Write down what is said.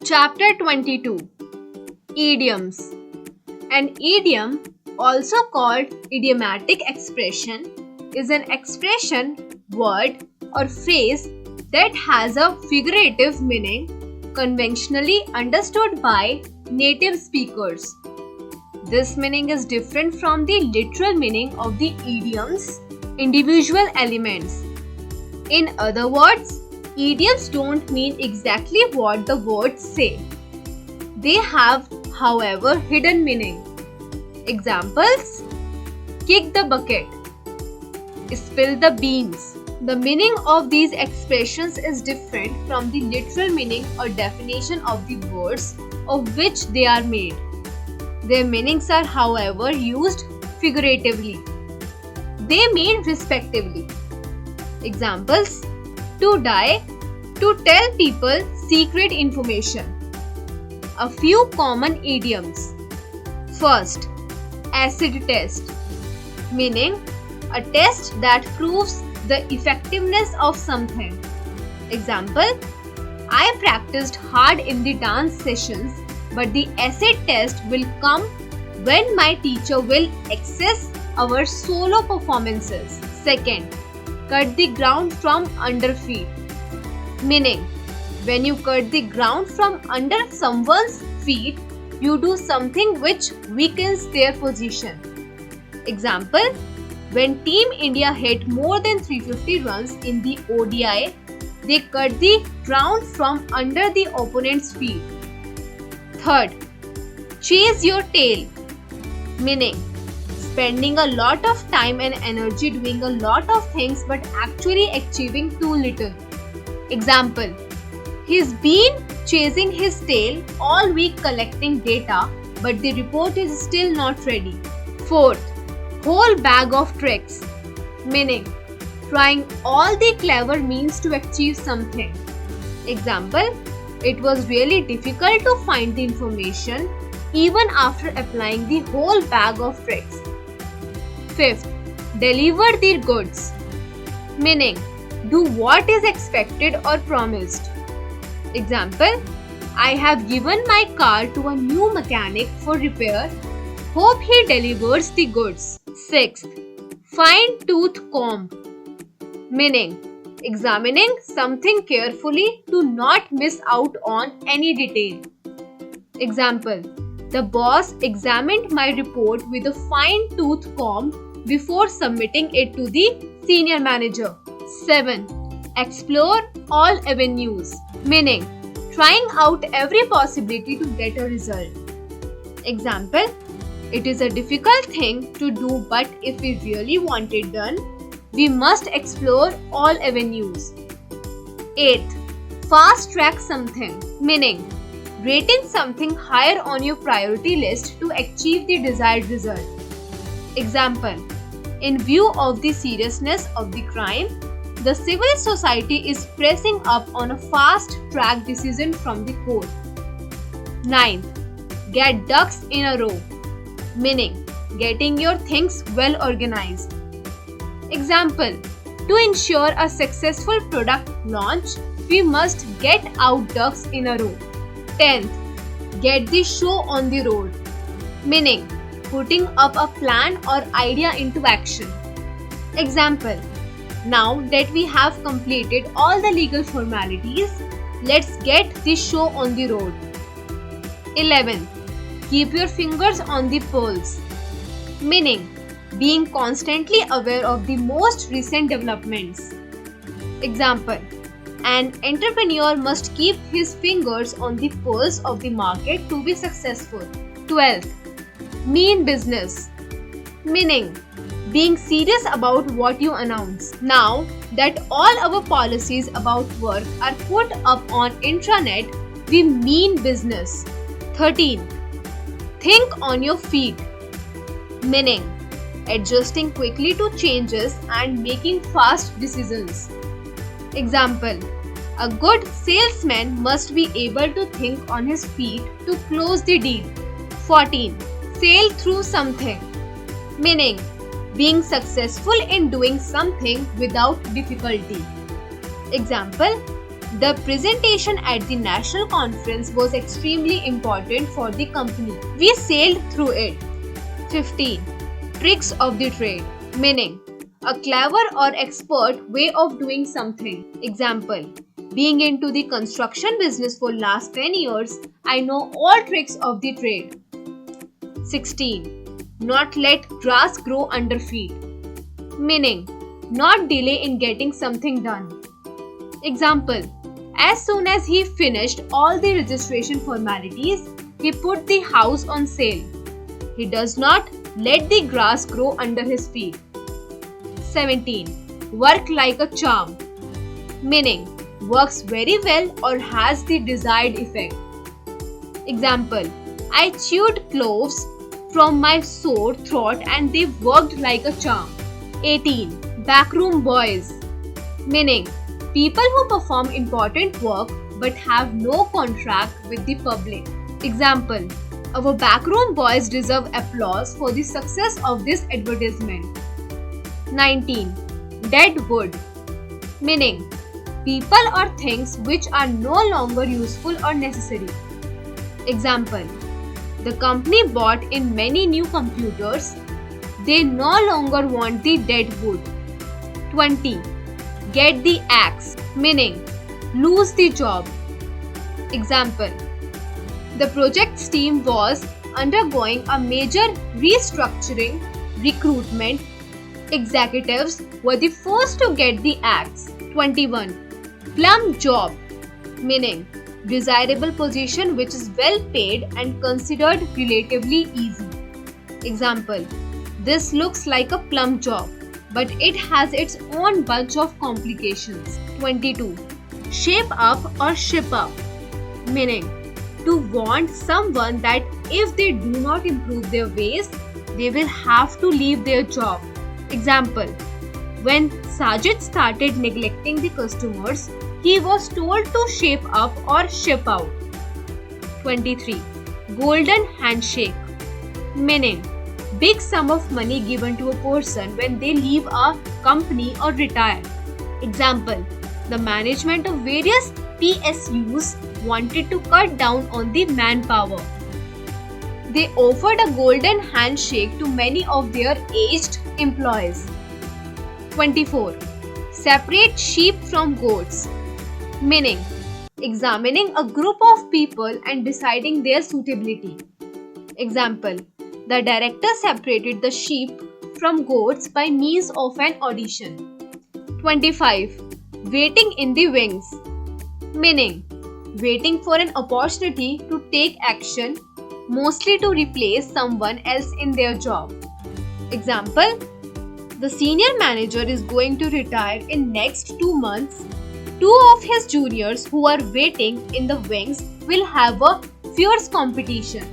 Chapter 22. Idioms. An idiom, also called idiomatic expression, is an expression, word, or phrase that has a figurative meaning conventionally understood by native speakers. This meaning is different from the literal meaning of the idiom's individual elements. In other words, idioms don't mean exactly what the words say. They have, however, hidden meaning. Examples: kick the bucket, spill the beans. The meaning of these expressions is different from the literal meaning or definition of the words of which they are made. Their meanings are, however, used figuratively. They mean respectively. Examples: to die, to tell people secret information. A few common idioms. First, acid test, meaning a test that proves the effectiveness of something. Example: I practiced hard in the dance sessions, but the acid test will come when my teacher will assess our solo performances. Second, cut the ground from under feet, meaning when you cut the ground from under someone's feet, you do something which weakens their position. Example: when Team India hit more than 350 runs in the ODI, they cut the ground from under the opponent's feet. Third, chase your tail, meaning spending a lot of time and energy doing a lot of things but actually achieving too little. Example: he's been chasing his tail all week collecting data, but the report is still not ready. Fourth, whole bag of tricks, meaning trying all the clever means to achieve something. Example: it was really difficult to find the information even after applying the whole bag of tricks. Fifth, deliver the goods, meaning do what is expected or promised. Example: I have given my car to a new mechanic for repair. Hope he delivers the goods. Sixth, fine tooth comb, meaning examining something carefully to not miss out on any detail. Example: the boss examined my report with a fine tooth comb before submitting it to the senior manager. 7. Explore all avenues, meaning trying out every possibility to get a result. Example: it is a difficult thing to do, but if we really want it done, we must explore all avenues. 8. Fast track something, meaning rating something higher on your priority list to achieve the desired result. Example: in view of the seriousness of the crime, the civil society is pressing up on a fast track decision from the court. 9. Get ducks in a row, meaning getting your things well organized. Example: to ensure a successful product launch, we must get our ducks in a row. 10th, get the show on the road, meaning putting up a plan or idea into action. Example: now that we have completed all the legal formalities, let's get the show on the road. 11th, keep your fingers on the pulse, meaning being constantly aware of the most recent developments. Example: an entrepreneur must keep his fingers on the pulse of the market to be successful. 12th, mean business, meaning being serious about what you announce. Now that all our policies about work are put up on intranet, we mean business. 13. Think on your feet, meaning adjusting quickly to changes and making fast decisions. Example: a good salesman must be able to think on his feet to close the deal. 14. Sail through something, meaning being successful in doing something without difficulty. Example: The presentation at the national conference was extremely important for the company. We sailed through it. 15. Tricks of the trade. Meaning, a clever or expert way of doing something. Example, being into the construction business for last 10 years, I know all tricks of the trade. 16. Not let grass grow under feet. Meaning, not delay in getting something done. Example, as soon as he finished all the registration formalities, he put the house on sale. He does not let the grass grow under his feet. 17. Work like a charm. Meaning, works very well or has the desired effect. Example, I chewed cloves from my sore throat and they worked like a charm. 18. Backroom boys. Meaning, people who perform important work but have no contract with the public. Example, our backroom boys deserve applause for the success of this advertisement. 19. Dead wood. Meaning, people or things which are no longer useful or necessary. Example, the company bought in many new computers. They no longer want the dead wood. 20. Get the axe. Meaning, lose the job. Example, the project's team was undergoing a major restructuring. Recruitment executives were the first to get the axe. 21. Plum job. Meaning, desirable position which is well paid and considered relatively easy. Example, this looks like a plum job, but it has its own bunch of complications. 22. Shape up or ship up. Meaning, to warn someone that if they do not improve their ways, they will have to leave their job. Example, when Sajid started neglecting the customers, he was told to shape up or ship out. 23. Golden handshake. Meaning, big sum of money given to a person when they leave a company or retire. Example, the management of various PSUs wanted to cut down on the manpower. They offered a golden handshake to many of their aged employees. 24. Separate sheep from goats. Meaning, examining a group of people and deciding their suitability. Example, the director separated the sheep from goats by means of an audition. 25. Waiting in the wings. Meaning, waiting for an opportunity to take action, mostly to replace someone else in their job. Example, the senior manager is going to retire in next 2 months. 2 of his juniors who are waiting in the wings will have a fierce competition.